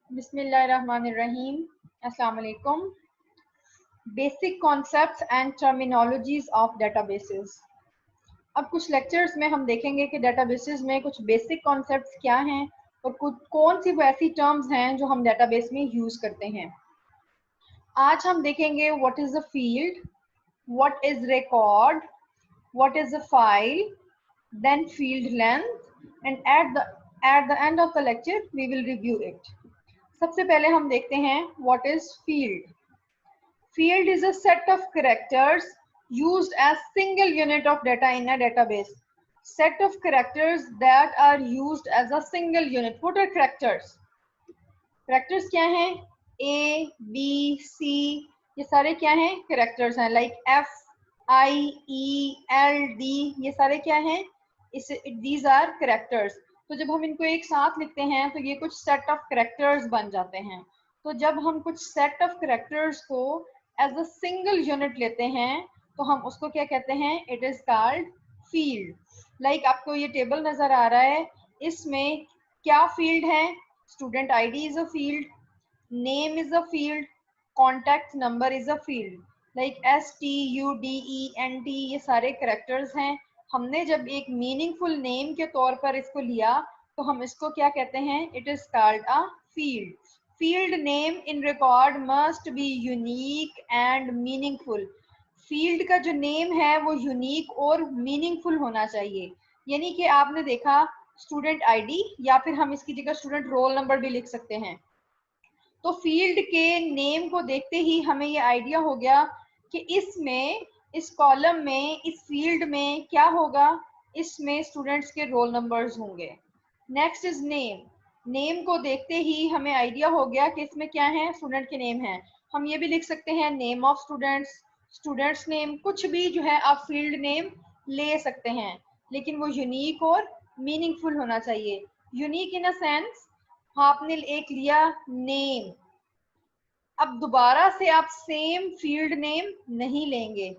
बिस्मिल्लाहिर्रहमानिर्रहीम। अस्सलाम वालेकुम। Basic concepts and terminologies of databases. अब कुछ लेक्चर्स में हम देखेंगे कि डेटाबेसेस में कुछ बेसिक कॉन्सेप्ट्स क्या हैं और कुछ कौन सी वो ऐसी टर्म्स हैं जो हम डेटाबेस में यूज करते हैं। आज हम देखेंगे what is a field, what is record, what is a file, then field length and at the end of the lecture we will review it. सबसे पहले हम देखते हैं what is field. Field is a set of characters used as single unit of data in a database. Set of characters that are used as a single unit. What are characters? Characters क्या हैं? A, B, C ये सारे क्या हैं? Characters हैं. Like F, I, E, L, D ये सारे क्या हैं? These are characters. तो जब हम इनको एक साथ लिखते हैं तो ये कुछ set of characters बन जाते हैं. तो जब हम कुछ set of characters को as a single unit लेते हैं तो हम उसको क्या कहते हैं? It is called field. Like आपको ये टेबल नजर आ रहा है, इसमें क्या फील्ड है? Student ID is a field, name is a field, contact number is a field. Like STUDENT ये सारे करेक्टर्स हैं. हमने जब एक मीनिंगफुल नेम के तौर पर इसको लिया तो हम इसको क्या कहते हैं? It is called a field. Field name in record must be unique and meaningful. Field का जो नेम है वो यूनिक और मीनिंगफुल होना चाहिए. यानी कि आपने देखा स्टूडेंट आईडी या फिर हम इसकी जगह स्टूडेंट रोल नंबर भी लिख सकते हैं. तो फील्ड के नेम को देखते ही हमें ये आइडिया हो गया कि इसमें इस कॉलम में इस फील्ड में क्या होगा? इसमें स्टूडेंट्स के रोल नंबर्स होंगे. Next is name. नेम को देखते ही हमें आइडिया हो गया कि इसमें क्या है? स्टूडेंट के नेम है. हम ये भी लिख सकते हैं name of students, students name, कुछ भी जो है आप फील्ड नेम ले सकते हैं, लेकिन वो यूनिक और मीनिंगफुल होना चाहिए. यूनिक इन अ सेंस आपने एक लिया नेम, अब दोबारा से आप सेम फील्ड नेम नहीं लेंगे,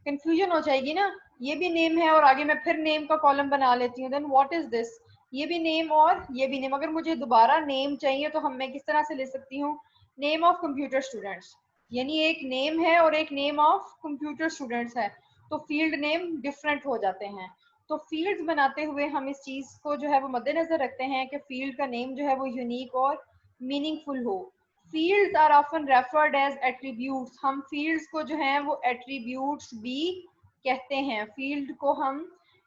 कंफ्यूजन हो जाएगी ना. ये भी नेम है और आगे मैं फिर नेम का कॉलम बना लेती हूँ, देन व्हाट इज दिस? ये भी नेम और ये भी नेम. अगर मुझे दोबारा नेम चाहिए तो हम मैं किस तरह से ले सकती हूँ? नेम ऑफ कंप्यूटर स्टूडेंट्स, यानी एक नेम है और एक नेम ऑफ कंप्यूटर स्टूडेंट्स है, तो फील्ड नेम डिफरेंट हो जाते हैं. तो फील्ड्स बनाते हुए हम इस चीज को जो है वो मद्देनजर रखते हैं कि फील्ड का नेम जो है वो यूनिक और मीनिंगफुल हो. Fields are often referred as attributes. हम फील्ड्स को जो है वो एट्रीब्यूट्स भी कहते हैं. फील्ड को हम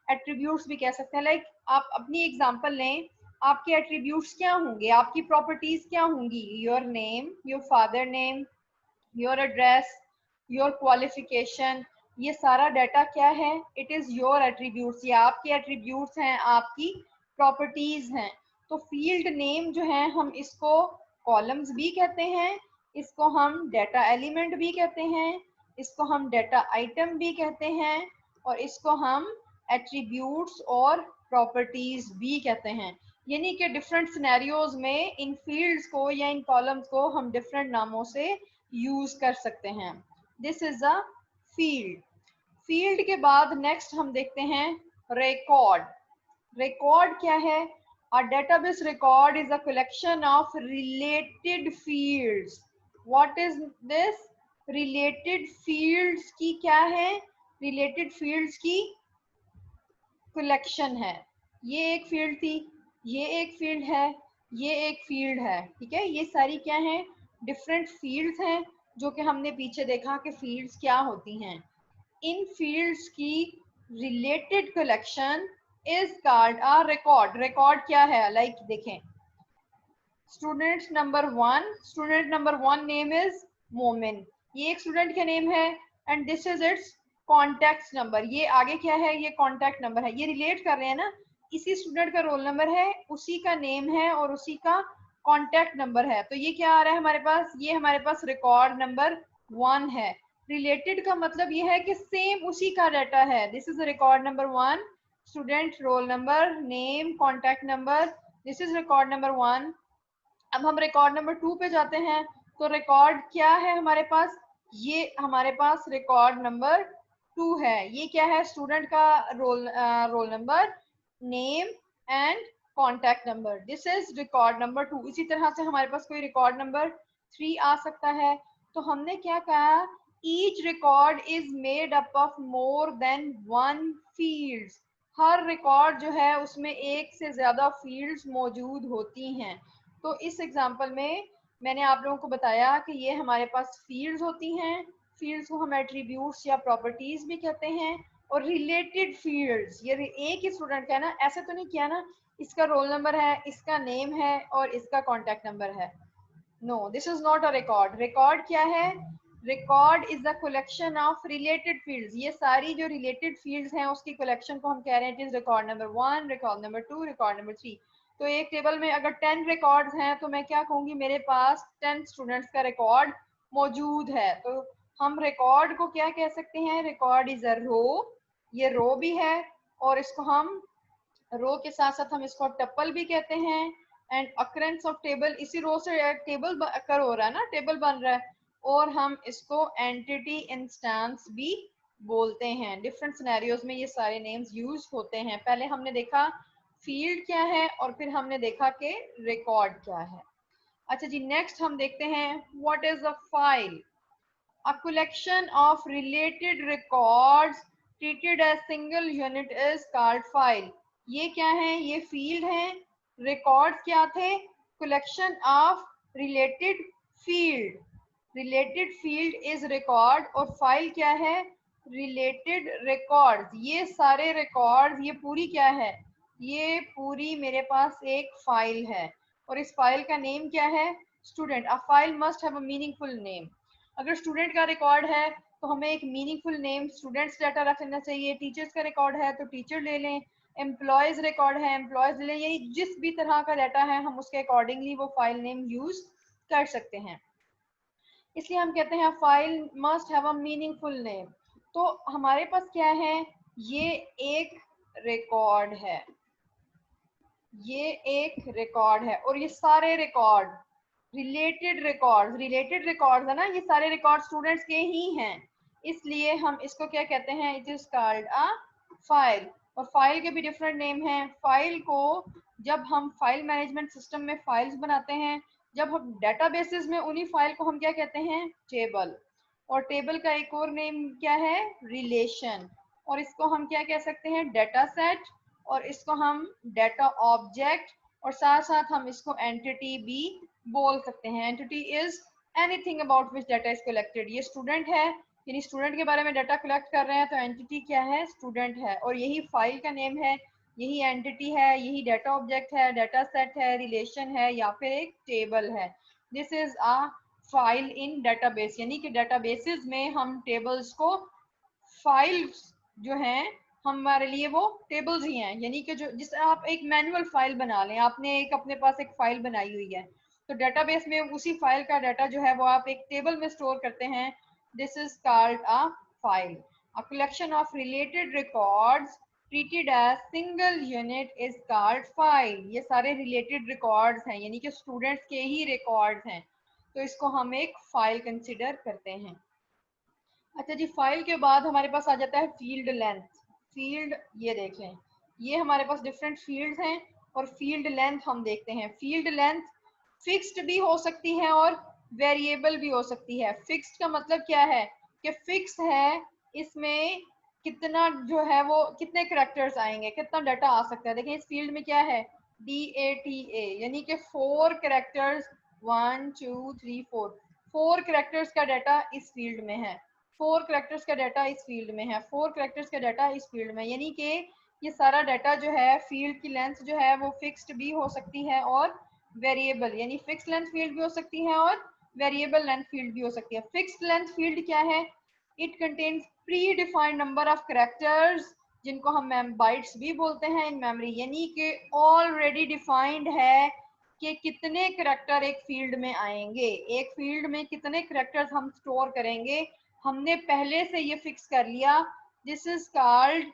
एट्रीब्यूट्स भी कह सकते हैं. लाइक आप अपनी एग्जांपल लें, आपके एट्रीब्यूट्स क्या होंगे? आपकी प्रॉपर्टीज क्या होंगी? Your name, your father name, your address, your qualification, ये सारा डाटा क्या है? It is your attributes. ये आपके एट्रीब्यूट्स हैं, आपकी प्रॉपर्टीज हैं. तो फील्ड नेम जो है हम इसको कॉलम्स भी कहते हैं, इसको हम डाटा एलिमेंट भी कहते हैं, इसको हम डाटा आइटम भी कहते हैं और इसको हम एट्रीब्यूट्स और प्रॉपर्टीज भी कहते हैं. यानी कि डिफरेंट सिनेरियोज में इन फील्ड्स को या इन कॉलम्स को हम डिफरेंट नामों से यूज कर सकते हैं. This is a field. Field के बाद नेक्स्ट हम देखते हैं रिकॉर्ड. रिकॉर्ड क्या है? A database record is a collection of related fields. What is this? Related fields की क्या है? Related fields की collection है. ये एक फील्ड थी, ये एक फील्ड है, ये एक फील्ड है. ठीक है, ये सारी क्या है? डिफरेंट फील्ड्स हैं जो कि हमने पीछे देखा कि फील्ड्स क्या होती हैं. इन फील्ड्स की related collection is called a record. Record क्या है? लाइक देखें, student number one name is मोमिन. ये एक स्टूडेंट का नेम है and this is it's contact number. ये आगे क्या है? ये कॉन्टैक्ट नंबर है. ये रिलेट कर रहे हैं ना, इसी स्टूडेंट का रोल नंबर है, उसी का नेम है और उसी का कॉन्टैक्ट नंबर है. तो ये क्या आ रहा है हमारे पास? ये हमारे पास रिकॉर्ड नंबर 1 है. रिलेटेड का मतलब ये है कि सेम उसी का डाटा है. This is record number 1, student roll number, name, contact number. This is record number 1. अब हम रिकॉर्ड नंबर 2 पे जाते हैं. तो रिकॉर्ड क्या है हमारे पास? ये हमारे पास रिकॉर्ड नंबर 2 है. ये क्या है? स्टूडेंट का roll number, name and contact number, this is record number 2। इसी तरह से हमारे पास कोई रिकॉर्ड नंबर 3 आ सकता है। तो हमने क्या कहा, each record is made up of more than 1 fields. Her record जो है उसमें एक से ज्यादा फील्ड्स मौजूद होती हैं। तो इस एग्जांपल में मैंने आप लोगों को बताया कि ये हमारे पास फील्ड्स होती हैं। फील्ड्स को हम एट्रीब्यूट्स या प्रॉपर्टीज भी कहते हैं। और रिलेटेड फील्ड्स, ये एक ही स्टूडेंट का है ना, ऐसे तो नहीं किया ना इसका रोल नंबर है, इसका नेम है और इसका कॉन्टैक्ट नंबर है। No, this is not a record. Record क्या है, record is the collection of related fields. ये सारी जो रिलेटेड फील्ड्स हैं उसकी कलेक्शन को हम कह रहे हैं it is record number 1, record number 2, record number 3। तो एक टेबल में अगर 10 रिकॉर्ड्स हैं तो मैं क्या कहूंगी, मेरे पास 10 स्टूडेंट्स का रिकॉर्ड मौजूद है। तो हम रिकॉर्ड को क्या कह सकते हैं, रिकॉर्ड इज अ रो, ये रो भी है और इसको हम रो के साथ साथ हम इसको टपल भी कहते हैं। एंड अकरेंस ऑफ टेबल, इसी रो से टेबल अकर हो रहा है ना, टेबल बन रहा है। और हम इसको एंटिटी इंस्टेंस भी बोलते हैं। डिफरेंट सिनेरियोज में ये सारे नेम्स यूज होते हैं। पहले हमने देखा फील्ड क्या है और फिर हमने देखा कि रिकॉर्ड क्या है। अच्छा जी, नेक्स्ट हम देखते हैं what is a file. A collection of related records treated as single unit is called file. ये क्या है, ये field है। Records क्या थे, collection of related field. Related field is record और file क्या है, related records। ये सारे records, ये पूरी क्या है, ये पूरी मेरे पास एक फाइल है। और इस फाइल का नेम क्या है, student. A file must have a meaningful name. अगर स्टूडेंट का रिकॉर्ड है तो हमें एक मीनिंगफुल नेम स्टूडेंट्स डाटा रख लेना चाहिए। टीचर्स का रिकॉर्ड है तो टीचर ले लें, एम्प्लॉयज रिकॉर्ड है एम्प्लॉयज ले लें। यही जिस भी तरह का डाटा है हम उसके अकॉर्डिंगली वो फाइल नेम यूज कर सकते हैं। इसलिए हम कहते हैं file must have a meaningful name. तो हमारे पास क्या है, ये एक रिकॉर्ड है, ये एक रिकॉर्ड है और ये सारे रिकॉर्ड रिलेटेड रिकॉर्ड्स है ना, ये सारे रिकॉर्ड स्टूडेंट्स के ही हैं। इसलिए हम इसको क्या कहते हैं, it is called a file. और फाइल के भी डिफरेंट नेम हैं। फाइल को जब हम फाइल मैनेजमेंट सिस्टम में फाइल्स बनाते हैं, जब हम डेटाबेसेस में उन्हीं फाइल को हम क्या कहते हैं, टेबल। और टेबल का एक और नेम क्या है, रिलेशन। और इसको हम क्या कह सकते हैं, डेटा सेट। और इसको हम डेटा ऑब्जेक्ट और साथ साथ हम इसको एंटिटी भी बोल सकते हैं। Entity is anything about which data is collected. ये स्टूडेंट है, यानी स्टूडेंट के बारे में डाटा कलेक्ट कर रहे हैं तो एंटिटी क्या है, स्टूडेंट है। और यही फाइल का नेम है, यही एंटिटी है, यही डाटा ऑब्जेक्ट है, डाटा सेट है, रिलेशन है या फिर एक टेबल है। This is a file in database, यानी कि डेटाबेसेस में हम टेबल्स को, फाइल्स जो हैं हमारे लिए वो टेबल्स ही हैं। यानी कि जो जिस आप एक मैनुअल फाइल बना लें, आपने एक अपने पास एक फाइल बनाई हुई है तो डेटाबेस में उसी फाइल का डाटा जो है वो आप एक टेबल में स्टोर करते हैं। This is called a file. A collection of related records treated as single unit is called file. ये सारे रिलेटेड रिकॉर्ड्स हैं, यानी कि स्टूडेंट्स के ही रिकॉर्ड्स हैं, तो इसको हम एक फाइल कंसिडर करते हैं। अच्छा जी, फाइल के बाद हमारे पास आ जाता है फील्ड लेंथ। फील्ड, ये देख लें, ये हमारे पास डिफरेंट फील्ड्स हैं और फील्ड लेंथ हम देखते हैं। फील्ड लेंथ फिक्स्ड भी हो सकती है और वेरिएबल भी हो सकती है। फिक्स्ड का मतलब क्या है कि फिक्स है, इसमें कितना जो है वो कितने करेक्टर्स आएंगे, कितना डाटा आ सकता है। देखिए इस फील्ड में क्या है, DATA, यानी कि 4 करेक्टर्स, 1 2 3 4, 4 करेक्टर्स का डाटा इस फील्ड में है। 4 करेक्टर्स का डाटा इस फील्ड में है, 4 करेक्टर्स का डाटा इस फील्ड में। यानी कि ये सारा डाटा जो है, फील्ड की लेंथ जो है वो फिक्स्ड भी हो सकती है और वेरिएबल, यानी फिक्स लेंथ फील्ड भी हो सकती है और वेरिएबल लेंथ फील्ड भी हो सकती है। फिक्स्ड लेंथ फील्ड क्या है, it contains pre defined number of characters, जिनको हम बाइट्स भी बोलते हैं इन मेमोरी। यानी कि ऑलरेडी डिफाइंड है कि कितने करेक्टर एक फील्ड में आएंगे, एक फील्ड में कितने करेक्टर्स हम स्टोर करेंगे, हमने पहले से ये फिक्स कर लिया। This is called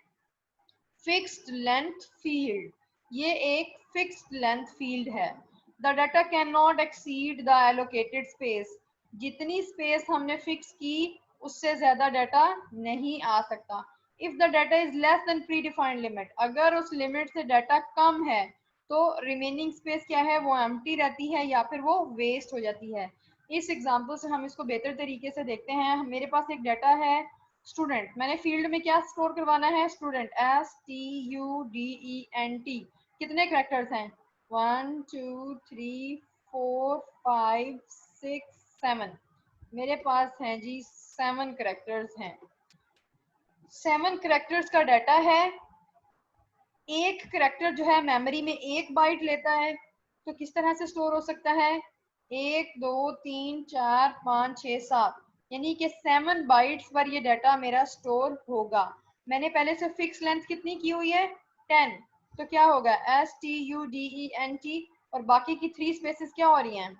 fixed length field. ये एक फिक्स्ड लेंथ फील्ड है। The data can not exceed the allocated space. जितनी स्पेस हमने फिक्स की उससे ज्यादा डाटा नहीं आ सकता। If the data is less than pre defined limit, अगर उस लिमिट से डाटा कम है तो रिमेनिंग स्पेस क्या है, वो एम्प्टी रहती है या फिर वो वेस्ट हो जाती है। इस एग्जांपल से हम इसको बेहतर तरीके से देखते हैं। मेरे पास एक डाटा है स्टूडेंट, मैंने फील्ड में क्या स्टोर करवाना है, स्टूडेंट, STUDENT। कितने करेक्टर्स हैं, 1 2 3 4 5 6 7, मेरे पास हैं जी 7 करेक्टर्स हैं। 7 करेक्टर्स का डाटा है। एक करेक्टर जो है मेमोरी में 1 बाइट लेता है, तो किस तरह से स्टोर हो सकता है, 1 2 3 4 5 6 7, यानी कि 7 बाइट्स पर ये डाटा मेरा स्टोर होगा। मैंने पहले से फिक्स लेंथ कितनी की हुई है, 10, तो क्या होगा, STUDENT, और बाकी की 3 स्पेसेस क्या हो रही हैं,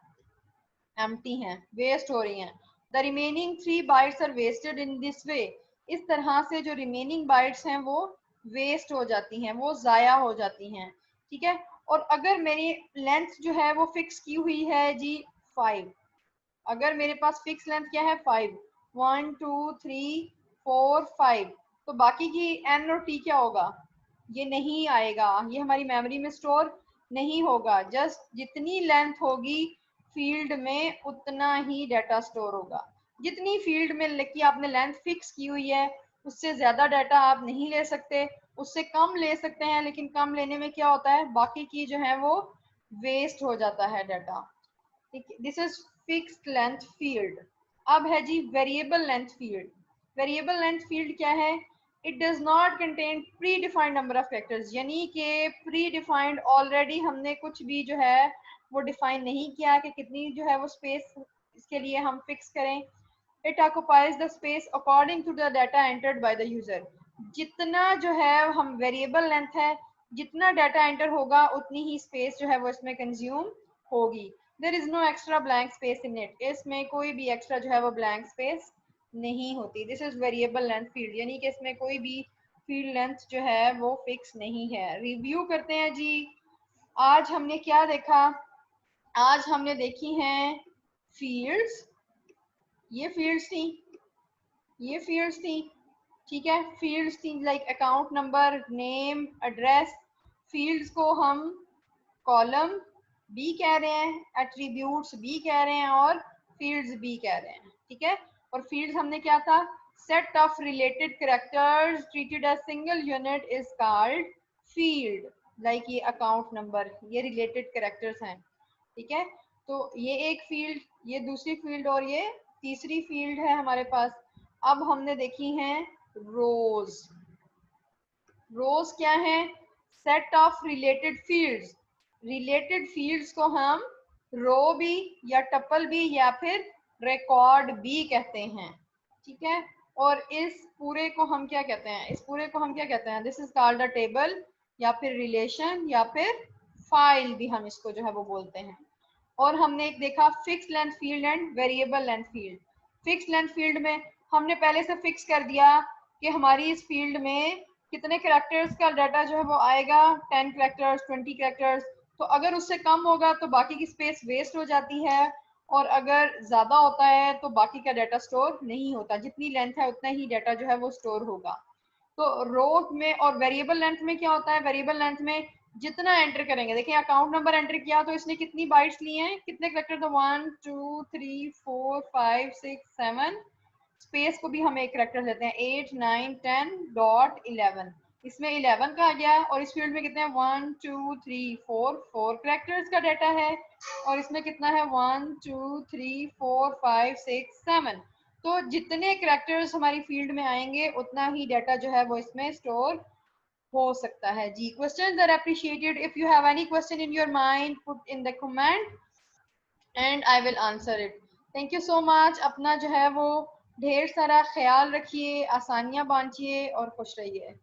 एम्प्टी हैं, वेस्ट हो रही हैं। The remaining 3 bytes are wasted in this way. इस तरह से जो रिमेनिंग बाइट्स हैं वो वेस्ट हो जाती हैं, वो ज़ाया हो जाती हैं, ठीक है। और अगर मेरी लेंथ जो है वो फिक्स की हुई है जी 5, अगर मेरे पास फिक्स लेंथ क्या है 5, 1 2 3 4 5, तो बाकी की n और t क्या होगा, ये नहीं आएगा, ये हमारी मेमोरी में स्टोर नहीं होगा। जस्ट जितनी लेंथ होगी फील्ड में उतना ही डाटा स्टोर होगा। जितनी फील्ड में की आपने लेंथ फिक्स की हुई है उससे ज्यादा डाटा आप नहीं ले सकते, उससे कम ले सकते हैं, लेकिन कम लेने में क्या होता है, बाकी की जो है वो वेस्ट हो जाता है डाटा। ठीक है, this is fixed length field. अब है जी variable length field. Variable length field क्या है, it does not contain predefined number of factors, यानी कि प्री डिफाइंड ऑलरेडी हमने कुछ भी जो है वो डिफाइन नहीं किया कि कितनी जो है वो स्पेस इसके लिए हम फिक्स करें। It occupies the space according to the data entered by the user. जितना जो है हम वेरिएबल लेंथ है, जितना डाटा एंटर होगा उतनी ही स्पेस जो है वो इसमें कंज्यूम होगी। There is no extra blank space in it, इसमें कोई भी एक्स्ट्रा जो है वो ब्लैंक स्पेस नहीं होती। This is variable length field, यानी कि इसमें कोई भी फील्ड लेंथ जो है वो फिक्स नहीं है। रिव्यू करते हैं जी, आज हमने क्या देखा, आज हमने देखी हैं फील्ड्स, ये फील्ड्स थी, ये फील्ड्स थी, ठीक है। फील्ड्स थी like account number, name, address. Fields को हम कॉलम बी कह रहे हैं, एट्रीब्यूट्स बी कह रहे हैं और फील्ड्स बी कह रहे हैं, ठीक है। और फील्ड्स हमने क्या था, set of related characters treated as single unit is called field. Like ये अकाउंट नंबर, ये रिलेटेड कैरेक्टर्स हैं, ठीक है। तो ये एक फील्ड, ये दूसरी फील्ड और ये तीसरी फील्ड है हमारे पास। अब हमने देखी हैं रोज। रोज क्या है, set of related fields. Related fields को हम रो भी या टपल भी या फिर रिकॉर्ड भी कहते हैं, ठीक है। और इस पूरे को हम क्या कहते हैं, इस पूरे को हम क्या कहते हैं, this is called a table या फिर रिलेशन या फिर फाइल भी हम इसको जो है वो बोलते हैं। और हमने एक देखा fix length field and variable length field. Fix length field में हमने पहले से फिक्स कर दिया कि हमारी इस फील्ड में कितने कैरेक्टर्स का डाटा जो है वो आएगा, 10 कैरेक्टर्स, 20 कैरेक्टर्स। तो अगर उससे कम होगा तो बाकी की स्पेस वेस्ट हो जाती है, और अगर ज्यादा होता है तो बाकी का डाटा स्टोर नहीं होता। जितनी लेंथ है उतना ही डाटा जो है वो स्टोर होगा। तो रो में और वेरिएबल लेंथ में क्या होता है, वेरिएबल लेंथ में जितना एंटर करेंगे, देखिए अकाउंट नंबर एंटर किया तो इसने कितनी बाइट्स लिए हैं, कितने करेक्टर, तो 1 2 3 4 5 6 7, स्पेस को भी हम एक करेक्टर लेते हैं, 8 9 10 डॉट 11, इसमें 11 का आ गया। और इस फील्ड में कितने हैं, 1 2 3 4, 4 करेक्टर्स का डाटा है। और इसमें कितना है, 1 2 3 4 5 6 7। तो जितने करेक्टर्स हमारी फील्ड में आएंगे उतना ही डाटा जो है वो इसमें स्टोर हो सकता है जी। Questions are appreciated, if you have any question in your mind put in the comment and I will answer it. Thank you so much. अपना जो है वो ढेर सारा ख्याल रखिए, आसानियां बांटिए और खुश रहिए।